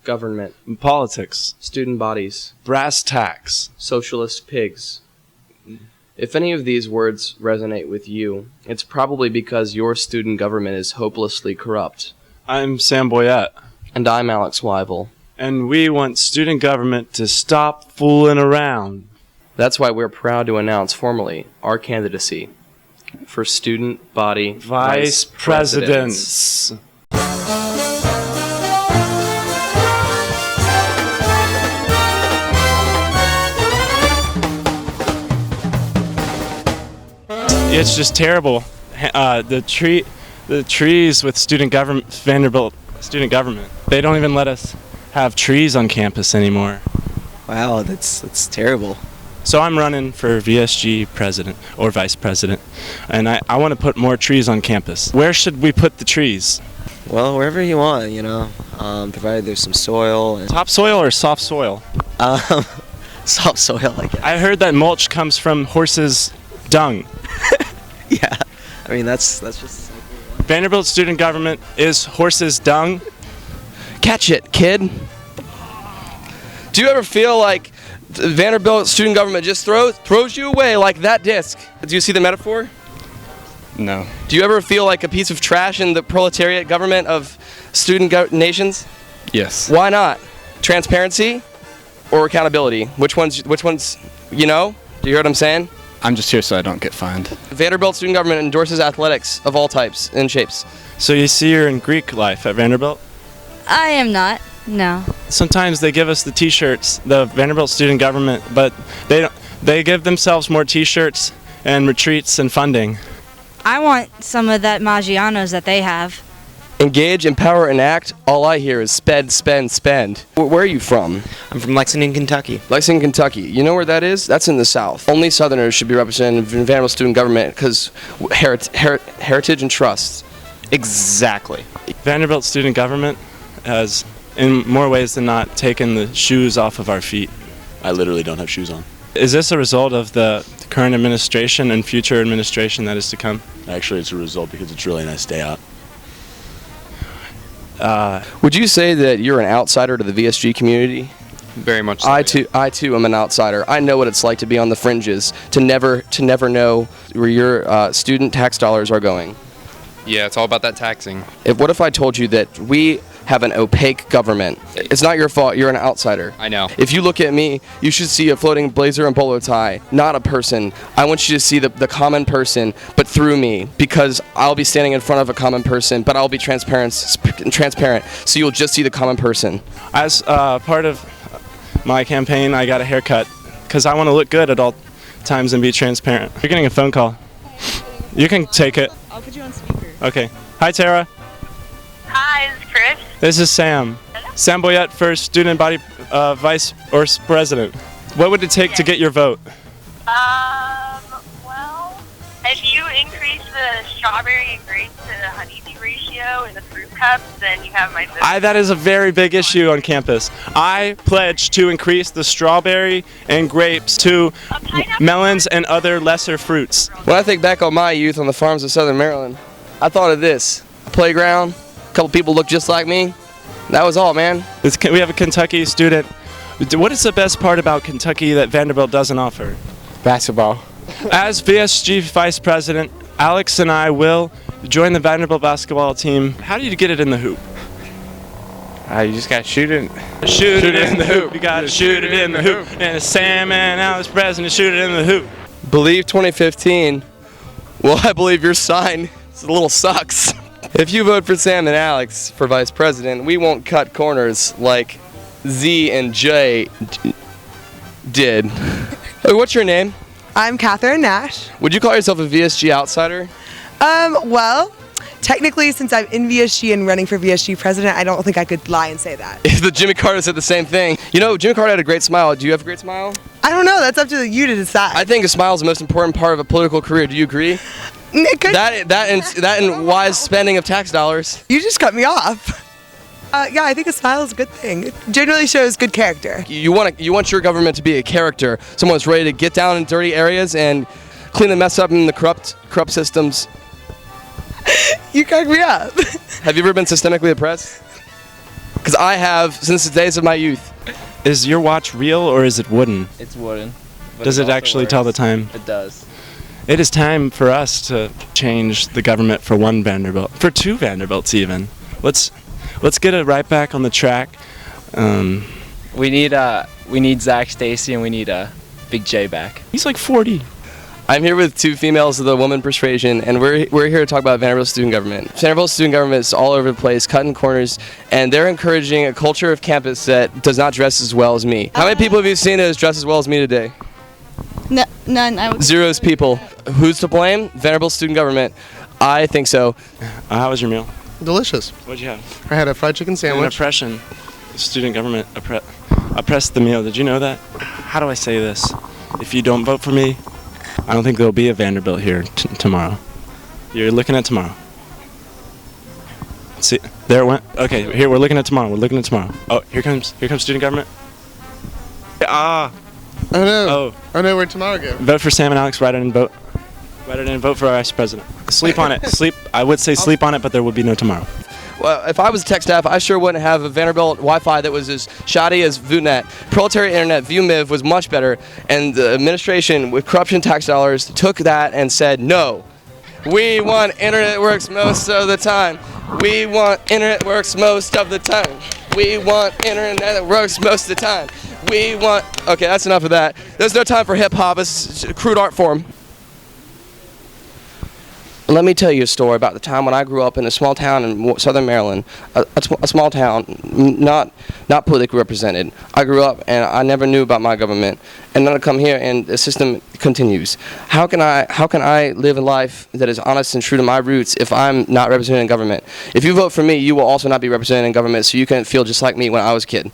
government, politics, student bodies, brass tacks, socialist pigs. If any of these words resonate with you, it's probably because your student government is hopelessly corrupt. I'm Sam Boyette. And I'm Alex Weibel. And we want student government to stop fooling around. That's why we're proud to announce formally our candidacy for student body vice presidents. It's just terrible. The trees with student government, Vanderbilt student government, they don't even let us have trees on campus anymore. Wow, that's terrible. So I'm running for VSG president or vice president, and I want to put more trees on campus. Where should we put the trees? Well, wherever you want, provided there's some soil. And Topsoil or soft soil? Soft soil, I guess. I heard that mulch comes from horses' dung. Yeah, I mean that's just. Vanderbilt student government is horses' dung. Catch it, kid. Do you ever feel like Vanderbilt student government just throws you away like that disc? Do you see the metaphor? No. Do you ever feel like a piece of trash in the proletariat government of student nations? Yes. Why not? Transparency or accountability? Which one's, do you hear what I'm saying? I'm just here so I don't get fined. Vanderbilt student government endorses athletics of all types and shapes. So you see you're in Greek life at Vanderbilt? I am not, no. Sometimes they give us the t-shirts, the Vanderbilt student government, but they give themselves more t-shirts and retreats and funding. I want some of that Maggiano's that they have. Engage, empower, and act. All I hear is spend, spend, spend. Where are you from? I'm from Lexington, Kentucky. Lexington, Kentucky. You know where that is? That's in the South. Only Southerners should be represented in Vanderbilt student government because heritage and trust. Exactly. Vanderbilt student government has, in more ways than not, taken the shoes off of our feet. I literally don't have shoes on. Is this a result of the current administration and future administration that is to come? Actually, it's a result because it's a really nice day out. Would you say that you're an outsider to the VSG community? Very much so. I too am an outsider. I know what it's like to be on the fringes, to never know where your student tax dollars are going. Yeah, it's all about that taxing. What if I told you that we have an opaque government? It's not your fault. You're an outsider. I know. If you look at me, you should see a floating blazer and bolo tie, not a person. I want you to see the common person, but through me, because I'll be standing in front of a common person, but I'll be transparent, so you'll just see the common person. As part of my campaign, I got a haircut because I want to look good at all times and be transparent. You're getting a phone call. You can take it. I'll put you on speaker. Okay. Hi, Tara. Hi, this is Chris. This is Sam. Sam Boyette for student body vice or president. What would it take to get your vote? Well, if you increase the strawberry and grape to the honeybee ratio in the fruit cups, then you have my vote. That is a very big issue on campus. I pledge to increase the strawberry and grapes to melons and other lesser fruits. When I think back on my youth on the farms of Southern Maryland, I thought of this. A playground, a couple people look just like me. That was all, man. We have a Kentucky student. What is the best part about Kentucky that Vanderbilt doesn't offer? Basketball. As VSG vice president, Alex and I will join the Vanderbilt basketball team. How do you get it in the hoop? You just gotta shoot it. Shoot it in the hoop. You gotta shoot it in the hoop. And Sam and Alex president, shoot it in the hoop. Believe 2015. Well, I believe your sign a little sucks. If you vote for Sam and Alex for vice president, we won't cut corners like Z and J did. Hey, what's your name? I'm Catherine Nash. Would you call yourself a VSG outsider? Well, technically, since I'm in VSG and running for VSG president, I don't think I could lie and say that. The Jimmy Carter said the same thing. Jimmy Carter had a great smile. Do you have a great smile? I don't know. That's up to you to decide. I think a smile is the most important part of a political career. Do you agree? That and wise spending of tax dollars. You just cut me off. Yeah, I think a smile is a good thing. It generally shows good character. You want your government to be a character, someone that's ready to get down in dirty areas and clean the mess up in the corrupt systems. You crack me up. Have you ever been systemically oppressed? because I have since the days of my youth. Is your watch real or is it wooden? It's wooden. but Does it also actually tell the works. time? It does. It is time for us to change the government for one Vanderbilt, for two Vanderbilts even. Let's get it right back on the track. We need Zach Stacy and we need Big J back. He's like 40. I'm here with two females of the woman persuasion, and we're here to talk about Vanderbilt student government. Vanderbilt student government is all over the place, cutting corners, and they're encouraging a culture of campus that does not dress as well as me. How many people have you seen that has dressed as well as me today? No, none. Zero's people. Who's to blame? Vanderbilt student government. I think so. How was your meal? Delicious. What'd you have? I had a fried chicken An sandwich. oppression. Student government oppressed the meal. Did you know that? How do I say this? If you don't vote for me, I don't think there'll be a Vanderbilt here tomorrow. You're looking at tomorrow. See, there it went. Okay, here we're looking at tomorrow. We're looking at tomorrow. Oh, here comes student government. Ah. Oh no. Oh. Oh no, where'd tomorrow go? Vote for Sam and Alex. Write it in. Vote. Write it in. Vote for our vice president. Sleep on it. Sleep. I would say sleep on it, but there would be no tomorrow. Well, if I was tech staff, I sure wouldn't have a Vanderbilt Wi-Fi that was as shoddy as VUNet. Proletariat Internet, VUMIV, was much better, and the administration, with corruption tax dollars, took that and said, no, we want internet that works most of the time. We want internet that works most of the time. We want internet that works most of the time. We want... Okay, that's enough of that. There's no time for hip-hop. It's a crude art form. Let me tell you a story about the time when I grew up in a small town in southern Maryland, a small town, not politically represented. I grew up and I never knew about my government, and then I come here and the system continues. How can I live a life that is honest and true to my roots if I'm not represented in government? If you vote for me, you will also not be represented in government, so you can feel just like me when I was a kid.